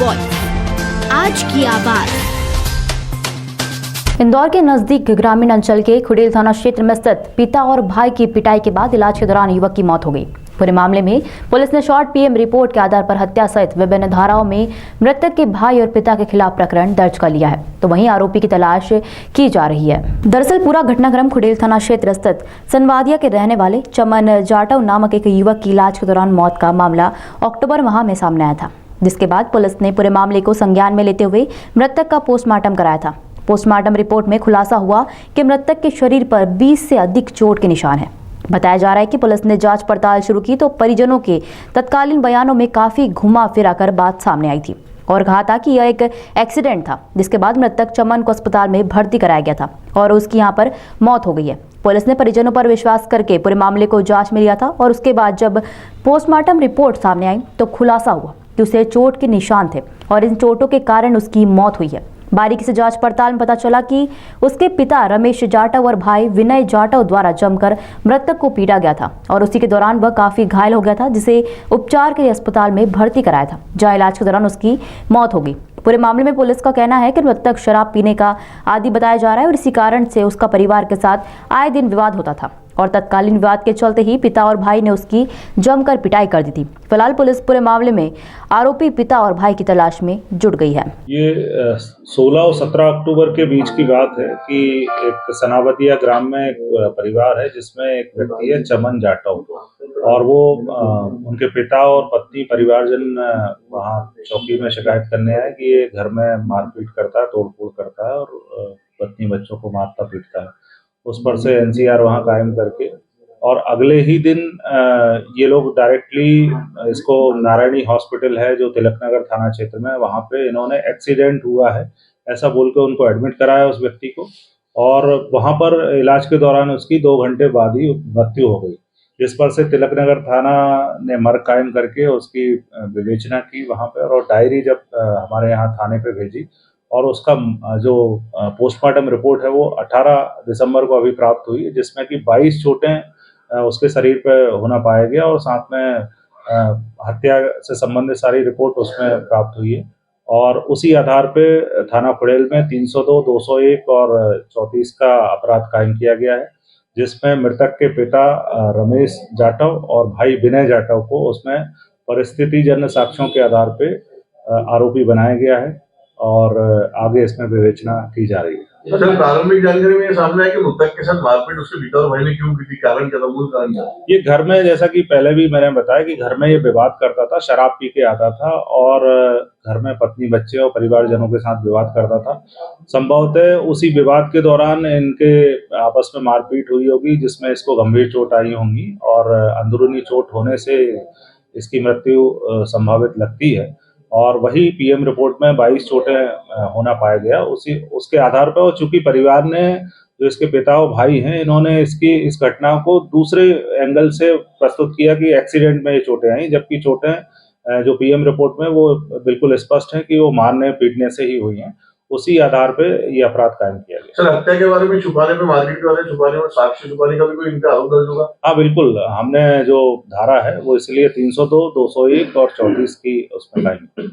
Voice, आज की आवाज। इंदौर के नजदीक ग्रामीण अंचल के खुडेल थाना क्षेत्र में स्थित पिता और भाई की पिटाई के बाद इलाज के दौरान युवक की मौत हो गई। पूरे मामले में पुलिस ने शॉर्ट पीएम रिपोर्ट के आधार पर हत्या सहित विभिन्न धाराओं में मृतक के भाई और पिता के खिलाफ प्रकरण दर्ज कर लिया है, तो वहीं आरोपी की तलाश की जा रही है। दरअसल पूरा घटनाक्रम खुडेल थाना क्षेत्र स्थित सनवादिया के रहने वाले चमन जाटव नामक एक युवक की इलाज के दौरान मौत का मामला अक्टूबर माह में सामने आया था, जिसके बाद पुलिस ने पूरे मामले को संज्ञान में लेते हुए मृतक का पोस्टमार्टम कराया था। पोस्टमार्टम रिपोर्ट में खुलासा हुआ कि मृतक के शरीर पर 20 से अधिक चोट के निशान हैं। बताया जा रहा है कि पुलिस ने जांच पड़ताल शुरू की तो परिजनों के तत्कालीन बयानों में काफी घुमा फिरा कर बात सामने आई थी और कहा था कि यह एक एक्सीडेंट था, जिसके बाद मृतक चमन को अस्पताल में भर्ती कराया गया था और उसकी यहां पर मौत हो गई है। पुलिस ने परिजनों पर विश्वास करके पूरे मामले को जांच में लिया था और उसके बाद जब पोस्टमार्टम रिपोर्ट सामने आई तो खुलासा हुआ कि उसे चोट के निशान थे और इन चोटों के कारण उसकी मौत हुई है। बारीकी से जांच पड़ताल में पता चला कि उसके पिता रमेश जाटव और भाई विनय जाटव द्वारा जमकर मृतक को पीटा गया था और उसी के दौरान वह काफी घायल हो गया था, जिसे उपचार के लिए अस्पताल में भर्ती कराया था, जहां इलाज के दौरान उसकी मौत हो गई। पूरे मामले में पुलिस का कहना है कि मृतक शराब पीने का आदी बताया जा रहा है और इसी कारण से उसका परिवार के साथ आए दिन विवाद होता था और तत्कालीन विवाद के चलते ही पिता और भाई ने उसकी जमकर पिटाई कर दी थी। फिलहाल पुलिस पूरे मामले में आरोपी पिता और भाई की तलाश में जुट गई है। ये 16 और 17 अक्टूबर के बीच की बात है कि एक सनावतिया ग्राम में एक परिवार है जिसमें एक व्यक्ति है चमन जाटव और वो उनके पिता और पत्नी परिवारजन वहाँ चौकी में शिकायत करने आए कि ये घर में मारपीट करता है, तोड़फोड़ करता है और पत्नी बच्चों को मारता पीटता है। उस पर से एनसीआर वहाँ कायम करके और अगले ही दिन ये लोग डायरेक्टली इसको नारायणी हॉस्पिटल है जो तिलकनगर थाना क्षेत्र में, वहाँ पे इन्होंने एक्सीडेंट हुआ है ऐसा बोल के उनको एडमिट कराया उस व्यक्ति को और वहाँ पर इलाज के दौरान उसकी 2 घंटे बाद ही मृत्यु हो गई, जिस पर से तिलकनगर थाना ने मर्ग कायम करके उसकी विवेचना की वहाँ पर और डायरी जब हमारे यहाँ थाने पे भेजी और उसका जो पोस्टमार्टम रिपोर्ट है वो 18 दिसंबर को अभी प्राप्त हुई है, जिसमें कि 22 चोटें उसके शरीर पे होना पाया गया और साथ में हत्या से संबंधित सारी रिपोर्ट उसमें प्राप्त हुई है और उसी आधार पे थाना खुडेल में 302, 201 और 34 का अपराध कायम किया गया है, जिसमें मृतक के पिता रमेश जाटव और भाई विनय जाटव को उसमें परिस्थितिजन्य साक्ष्यों के आधार पे आरोपी बनाया गया है और आगे इसमें विवेचना की जा रही है। सर, प्रारंभिक जानकारी में सामने आया कि मृतक के साथ मारपीट उसके पिता और भाई ने क्यों की थी, कारण क्या था, मूल कारण क्या? ये घर में, जैसा कि पहले भी मैंने बताया कि घर में ये विवाद करता था, शराब पी के आता था और घर में पत्नी बच्चे और परिवारजनों के साथ विवाद करता था। संभवतः उसी विवाद के दौरान इनके आपस में मारपीट हुई होगी, जिसमें इसको गंभीर चोट आई होंगी और अंदरूनी चोट होने से इसकी मृत्यु संभावित लगती है और वही पीएम रिपोर्ट में 22 चोटें होना पाया गया। उसके आधार पर चूंकि परिवार ने, जो इसके पिता और भाई हैं, इन्होंने इस घटना को दूसरे एंगल से प्रस्तुत किया कि एक्सीडेंट में ये चोटें आई, जबकि चोटें जो पीएम रिपोर्ट में वो बिल्कुल स्पष्ट है कि वो मारने पीटने से ही हुई हैं। उसी आधार पे ये अपराध कायम किया गया। सर, हत्या के बारे में छुपाने में, मारपीट के बारे में छुपाने में, साक्ष्य छुपाने का भी कोई इनका आरोप दर्ज होगा? हाँ बिल्कुल, हमने जो धारा है वो इसलिए 302, 201 और 34 की उसमें कायम